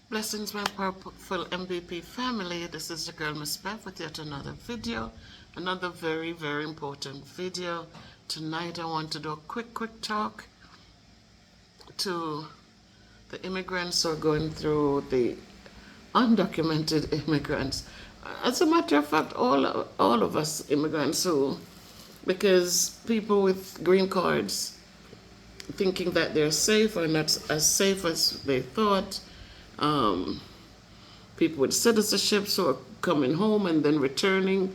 Blessings, my purposeful MVP family. This is your girl, Miss Bev, with yet another video. Another very, very important video. Tonight, I want to do a quick talk to the immigrants who are going through the undocumented immigrants. As a matter of fact, all of us immigrants who, because people with green cards thinking that they're safe are not as safe as they thought. People with citizenships who are coming home and then returning,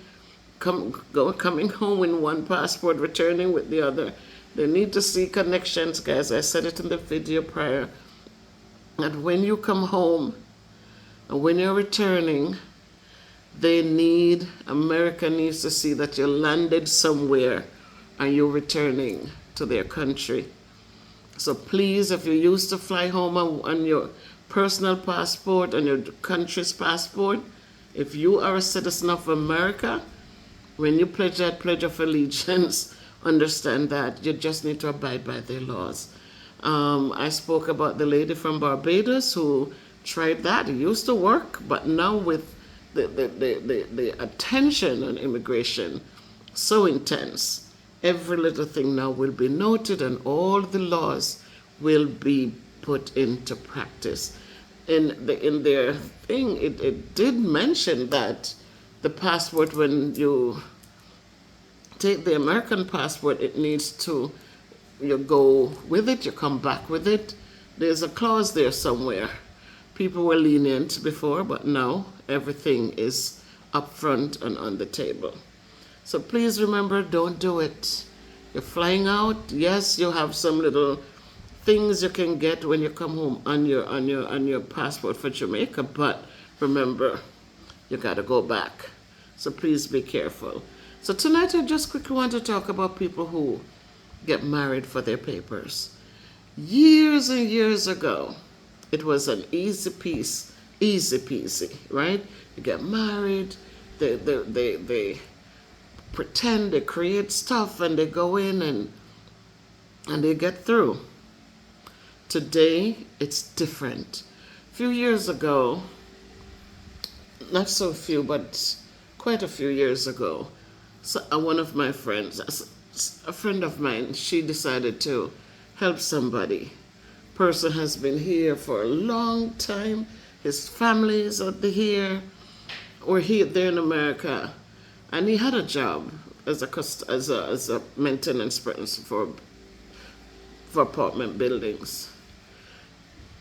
coming home in one passport, returning with the other. They need to see connections, guys. I said it in the video prior, that when you come home and when you're returning, America needs to see that you landed somewhere and you're returning to their country. So please, if you used to fly home on your personal passport and your country's passport, if you are a citizen of America, when you pledge that pledge of allegiance, understand that you just need to abide by their laws. I spoke about the lady from Barbados who tried that. It used to work, but now with the attention on immigration so intense, every little thing now will be noted and all the laws will be put into practice. In their thing, it did mention that the passport, when you take the American passport, it needs to, you go with it, you come back with it. There's a clause there somewhere. People were lenient before, but now everything is up front and on the table. So please remember, don't do it. You're flying out. Yes, you have some little things you can get when you come home on your passport for Jamaica, but remember, you gotta go back. So please be careful. So tonight I just quickly want to talk about people who get married for their papers. Years and years ago, it was an easy peasy, right? You get married, they pretend, they create stuff, and they go in and they get through. Today, it's different. A few years ago, not so few, but quite a few years ago, so one of my friends, a friend of mine, she decided to help somebody. Person has been here for a long time. His family is here, or there in America, and he had a job as a maintenance person for apartment buildings,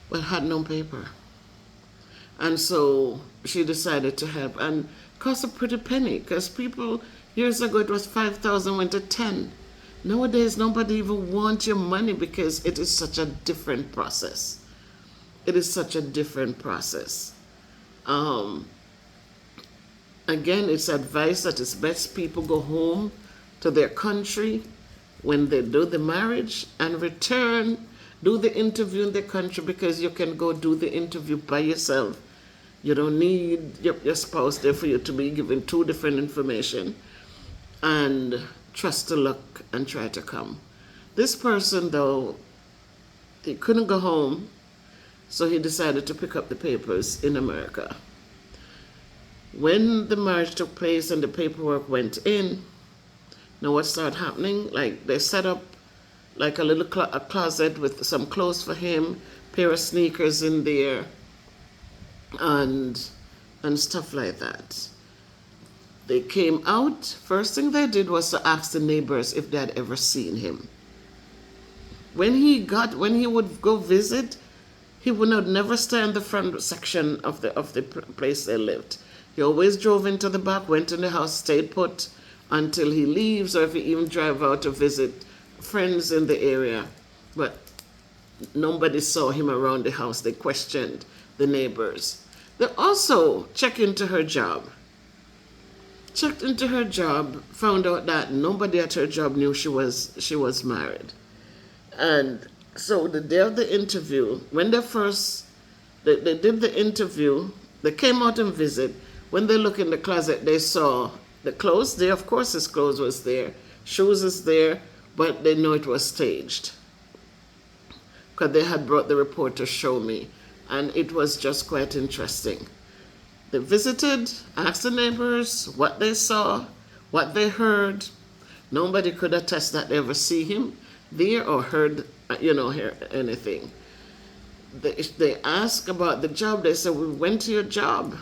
but had no paper. And so she decided to help, and cost a pretty penny, because people, years ago it was 5,000, went to 10. Nowadays nobody even wants your money because it is such a different process. It is such a different process. Again, it's advice that it's best people go home to their country when they do the marriage and return, do the interview in the country, because you can go do the interview by yourself. You don't need your spouse there for you to be given two different information, and trust the luck and try to come. This person, though, he couldn't go home, so he decided to pick up the papers in America. When the marriage took place and the paperwork went in, now what started happening? Like, they set up like a little a closet with some clothes for him, pair of sneakers in there, and stuff like that. They came out. First thing they did was to ask the neighbors if they had ever seen him. When he would go visit, he would never stay in the front section of the place they lived. He always drove into the back, went in the house, stayed put until he leaves, or if he even drive out to visit friends in the area. But nobody saw him around the house. They questioned the neighbors. They also checked into her job. Found out that nobody at her job knew she was married. And so the day of the interview, when they did the interview, they came out and visit. When they look in the closet, they saw the clothes there. Of course his clothes was there, shoes is there, but they know it was staged, because they had brought the report to show me. and it was just quite interesting. They visited, asked the neighbors what they saw, what they heard. Nobody could attest that they ever see him there or heard, hear anything. They asked about the job. They said, we went to your job.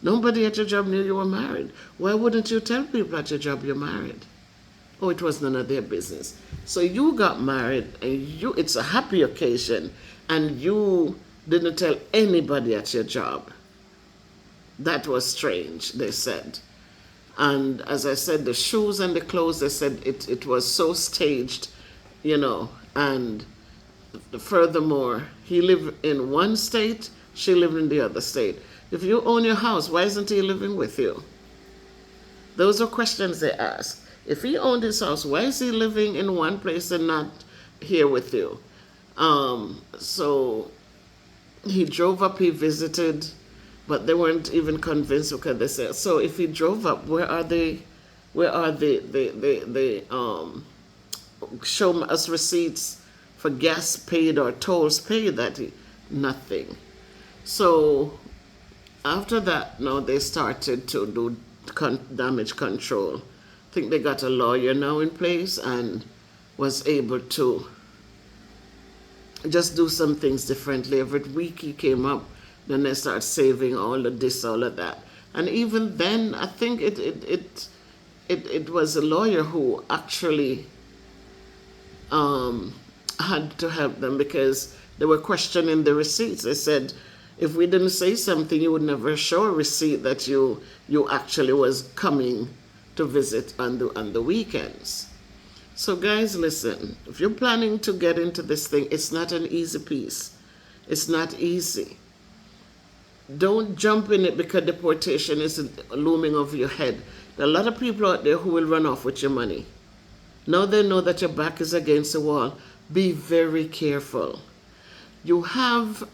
Nobody at your job knew you were married. Why wouldn't you tell people at your job you're married? Oh, it was none of their business. So you got married, and it's a happy occasion, and you didn't tell anybody at your job. That was strange, they said. And as I said, the shoes and the clothes, they said it was so staged, and furthermore, he lived in one state, she lived in the other state. If you own your house, why isn't he living with you? Those are questions they ask. If he owned his house, why is he living in one place and not here with you? So he drove up, he visited, but they weren't even convinced because they said, so if he drove up, where are the show us receipts for gas paid or tolls paid? Nothing. So after that, now they started to do damage control. I think they got a lawyer now in place and was able to just do some things differently. Every week he came up, then they start saving all of this, all of that. And even then, I think it was a lawyer who actually had to help them because they were questioning the receipts. They said, if we didn't say something, you would never show a receipt that you actually was coming to visit on the weekends. So guys, listen, if you're planning to get into this thing, it's not an easy piece. It's not easy. Don't jump in it because deportation is looming over your head. There are a lot of people out there who will run off with your money. Now they know that your back is against the wall. Be very careful. You have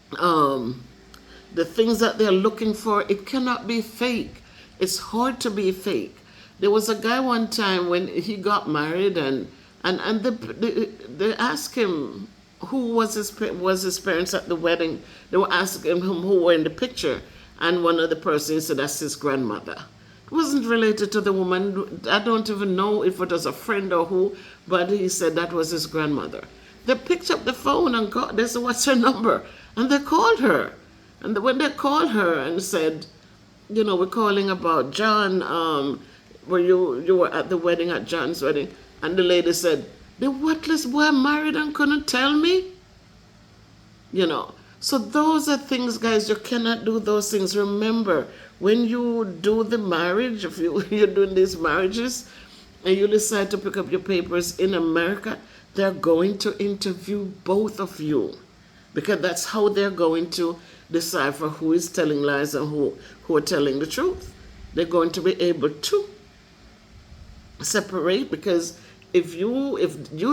the things that they're looking for. It cannot be fake. It's hard to be fake. There was a guy one time when he got married and they asked him who was his parents at the wedding. They were asking him who were in the picture, and one of the persons said that's his grandmother. It wasn't related to the woman. I don't even know if it was a friend or who, but he said that was his grandmother. They picked up the phone and they said, what's her number? And they called her. And when they called her and said, we're calling about John, where you were at the wedding, at John's wedding. And the lady said, the worthless boy married and couldn't tell me? So those are things, guys, you cannot do those things. Remember, when you do the marriage, if you're doing these marriages, and you decide to pick up your papers in America, they're going to interview both of you. Because that's how they're going to decipher who is telling lies and who are telling the truth. They're going to be able to separate, because if you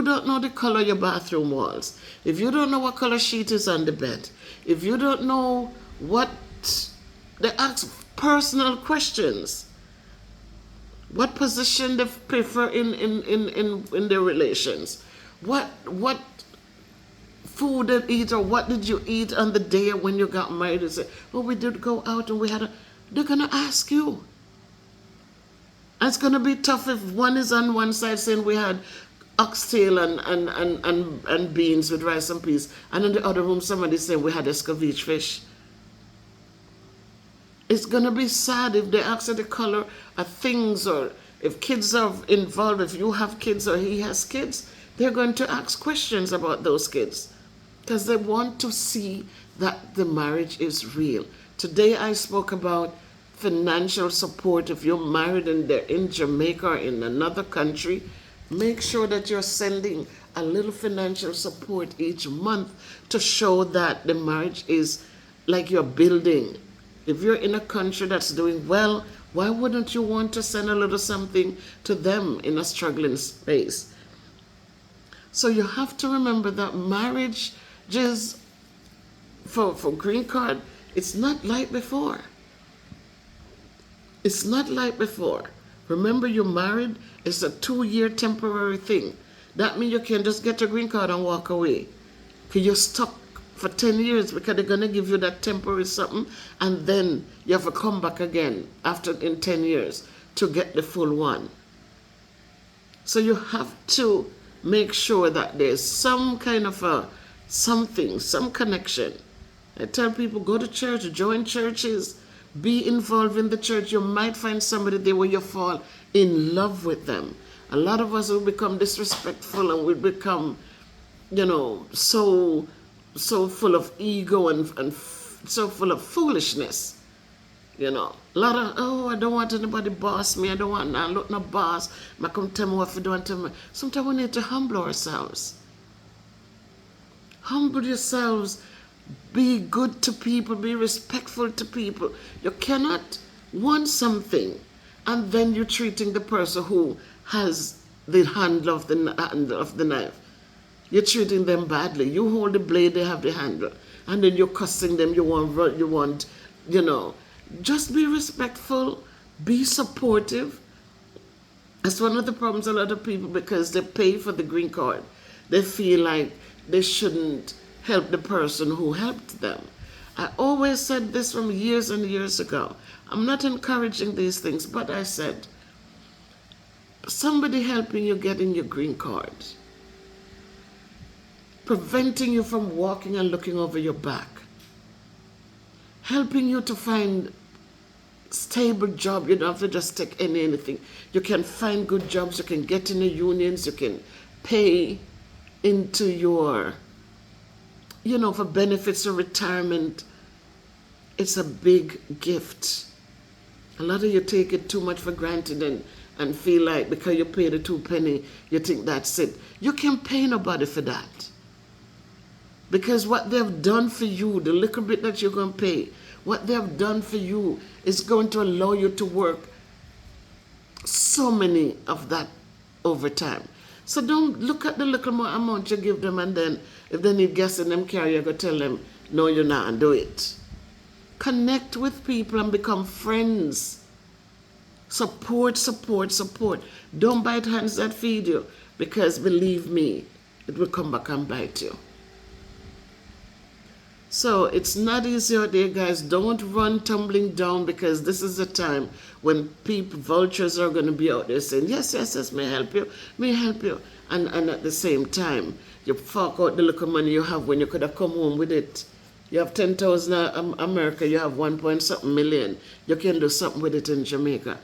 don't know the color of your bathroom walls, if you don't know what color sheet is on the bed, if you don't know what, they ask personal questions, what position they prefer in their relations, what food they eat, or what did you eat on the day when you got married. They say, well, we did go out and they're gonna ask you. And it's gonna be tough if one is on one side saying we had oxtail and beans with rice and peas, and in the other room somebody's saying we had escovitch fish. It's gonna be sad if they ask you the color of things, or if kids are involved, if you have kids or he has kids, they're going to ask questions about those kids because they want to see that the marriage is real. Today I spoke about financial support. If you're married and they're in Jamaica or in another country, make sure that you're sending a little financial support each month to show that the marriage is like you're building. If you're in a country that's doing well, why wouldn't you want to send a little something to them in a struggling space? So you have to remember that marriage just for green card, it's not like before. It's not like before. Remember, you're married, it's a 2-year temporary thing. That means you can just get your green card and walk away. Because you're stuck for 10 years because they're going to give you that temporary something, and then you have to come back again in 10 years to get the full one. So you have to make sure that there's some kind of some connection. I tell people, go to church, join churches, be involved in the church. You might find somebody there where you fall in love with them. A lot of us will become disrespectful and we become, so full of ego and so full of foolishness. A lot of, I don't want anybody boss me. I don't want no boss. I come tell me what to do and tell me. Sometimes we need to humble ourselves. Humble yourselves. Be good to people. Be respectful to people. You cannot want something and then you're treating the person who has the handle of the knife. You're treating them badly. You hold the blade, they have the handle. And then you're cussing them. You want, just be respectful. Be supportive. That's one of the problems a lot of people, because they pay for the green card. They feel like they shouldn't help the person who helped them. I always said this from years and years ago. I'm not encouraging these things, but I said, somebody helping you getting your green card, preventing you from walking and looking over your back, helping you to find stable job. You don't have to just take anything. You can find good jobs. You can get in the unions. You can pay into your, for benefits or retirement. It's a big gift. A lot of you take it too much for granted and feel like because you pay the 2 penny, you think that's it. You can't pay nobody for that. Because what they've done for you, the little bit that you're going to pay, what they have done for you is going to allow you to work so many of that overtime. So don't look at the little more amount you give them, and then if they need gas in them car, you're going to tell them, no, you're not, and do it. Connect with people and become friends. Support. Don't bite hands that feed you, because believe me, it will come back and bite you. So it's not easy out there, guys. Don't run tumbling down, because this is the time when vultures are going to be out there saying, yes, may I help you. And at the same time, you fork out the little money you have when you could have come home with it. You have 10,000 America, you have 1 point something million. You can do something with it in Jamaica.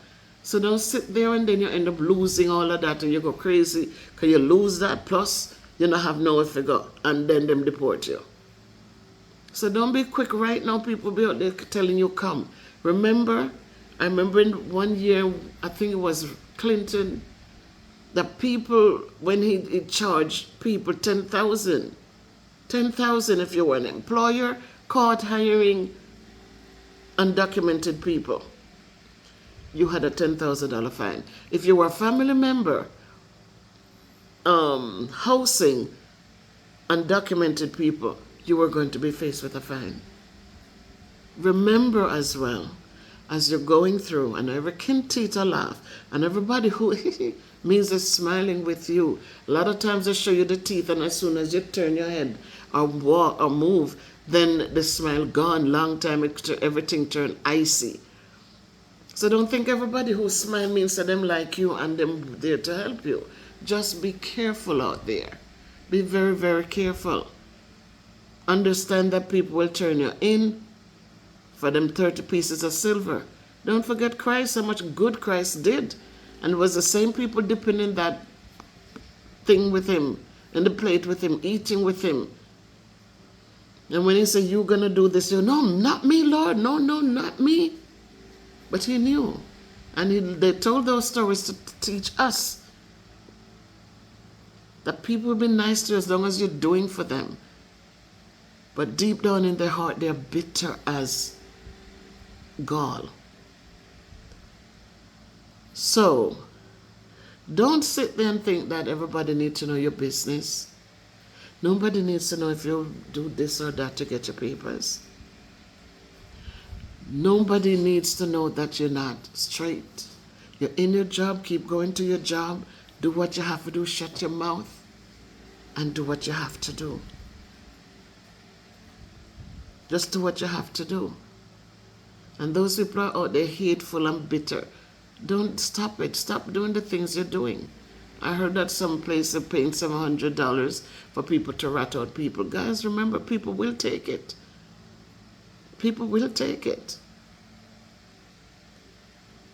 So don't sit there and then you end up losing all of that and you go crazy because you lose that, plus you don't have nowhere to go, and then them deport you. So don't be quick right now. People be out there telling you come. I remember in 1 year, I think it was Clinton, that people, when he charged people 10,000 if you were an employer caught hiring undocumented people, you had a $10,000 fine. If you were a family member housing undocumented people, you were going to be faced with a fine. Remember as well, as you're going through, and every kintita laugh, and everybody who means is smiling with you. A lot of times they show you the teeth, and as soon as you turn your head or walk or move, then the smile gone. Long time, everything turned icy. So don't think everybody who smile means that them like you and them there to help you. Just be careful out there. Be very, very careful. Understand that people will turn you in for them 30 pieces of silver. Don't forget Christ, how much good Christ did. And it was the same people dipping in that thing with him, in the plate with him, eating with him. And when he said, you're going to do this, you no, not me, Lord. No, not me. But he knew. And they told those stories to teach us that people will be nice to you as long as you're doing for them. But deep down in their heart, they're bitter as gall. So, don't sit there and think that everybody needs to know your business. Nobody needs to know if you do this or that to get your papers. Nobody needs to know that you're not straight. You're in your job, keep going to your job, do what you have to do, shut your mouth, and do what you have to do. Just do what you have to do. And those people are out there hateful and bitter. Don't stop it. Stop doing the things you're doing. I heard that some place are paying $700 for people to rat out people. Guys, remember, people will take it. People will take it.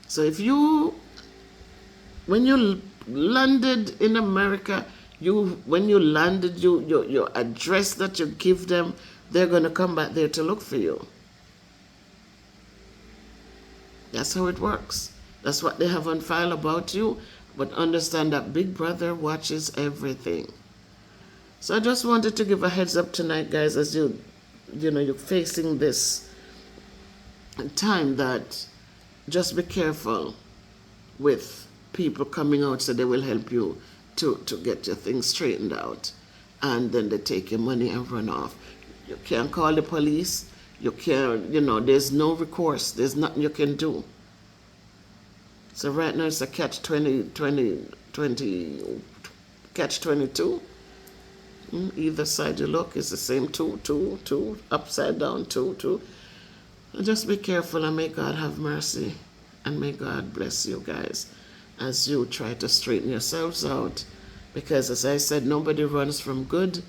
So if you, when you landed in America, when you landed, your address that you give them, they're going to come back there to look for you. That's how it works. That's what they have on file about you. But understand that Big Brother watches everything. So I just wanted to give a heads up tonight, guys, as you're facing this time, that just be careful with people coming out so they will help you to get your things straightened out. And then they take your money and run off. You can't call the police. You can't, there's no recourse. There's nothing you can do. So right now it's a catch-22. Either side you look, it's the same two, upside down, two. And just be careful, and may God have mercy. And may God bless you guys as you try to straighten yourselves out. Because as I said, nobody runs from good.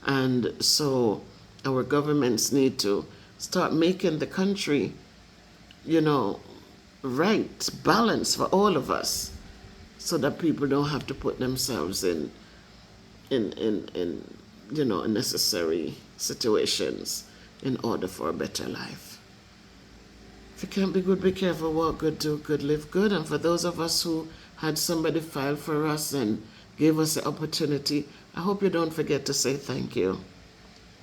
And so our governments need to start making the country, right, balance for all of us, so that people don't have to put themselves in unnecessary situations in order for a better life. If you can't be good, be careful, walk good, do good, live good. And for those of us who had somebody file for us and gave us the opportunity, I hope you don't forget to say thank you.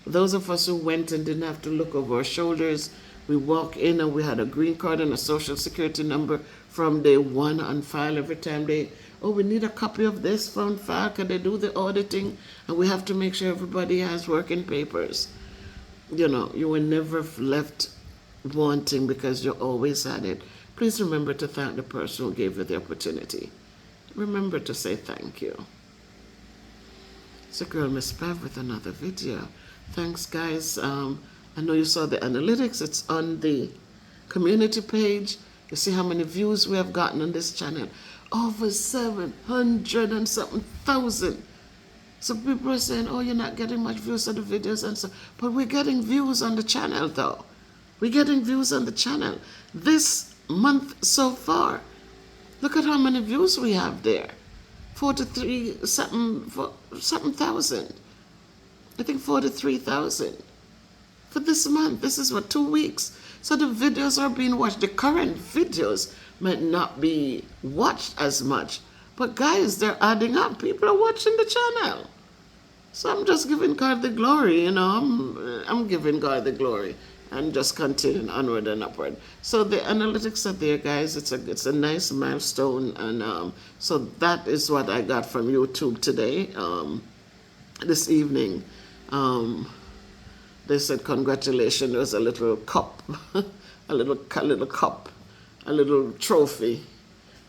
For those of us who went and didn't have to look over our shoulders, we walk in and we had a green card and a social security number from day one on file. Every time we need a copy of this from file, can they do the auditing? And we have to make sure everybody has working papers. You were never left wanting because you always had it. Please remember to thank the person who gave you the opportunity. Remember to say thank you. It's your girl, Miss Bev, with another video. Thanks, guys. I know you saw the analytics. It's on the community page. You see how many views we have gotten on this channel. Over 700 and something thousand. So people are saying, oh, you're not getting much views on the videos and so. But we're getting views on the channel, though. We're getting views on the channel. This month so far, look at how many views we have there. 43 something thousand. I think 43,000. For this month. This is 2 weeks. So the videos are being watched. The current videos might not be watched as much, but guys, they're adding up. People are watching the channel. So I'm just giving God the glory, I'm giving God the glory and just continuing onward and upward. So the analytics are there, guys. It's a nice milestone, and so that is what I got from YouTube today, this evening. They said congratulations. There was a little cup, a little cup, a little trophy.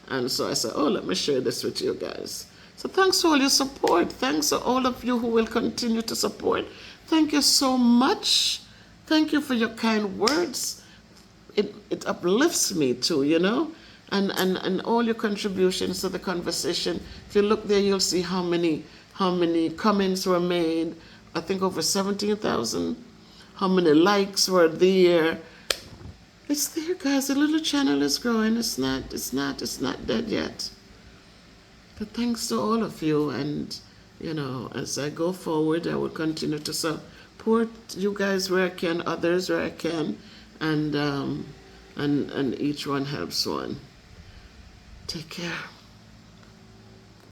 And so I said, oh, let me share this with you guys. So thanks for all your support. Thanks to all of you who will continue to support. Thank you so much. Thank you for your kind words. It uplifts me too, and all your contributions to the conversation. If you look there, you'll see how many comments were made. I think over 17,000. How many likes were there? It's there, guys. The little channel is growing. It's not dead yet. But thanks to all of you, and as I go forward, I will continue to support you guys where I can, others where I can, and each one helps one. Take care.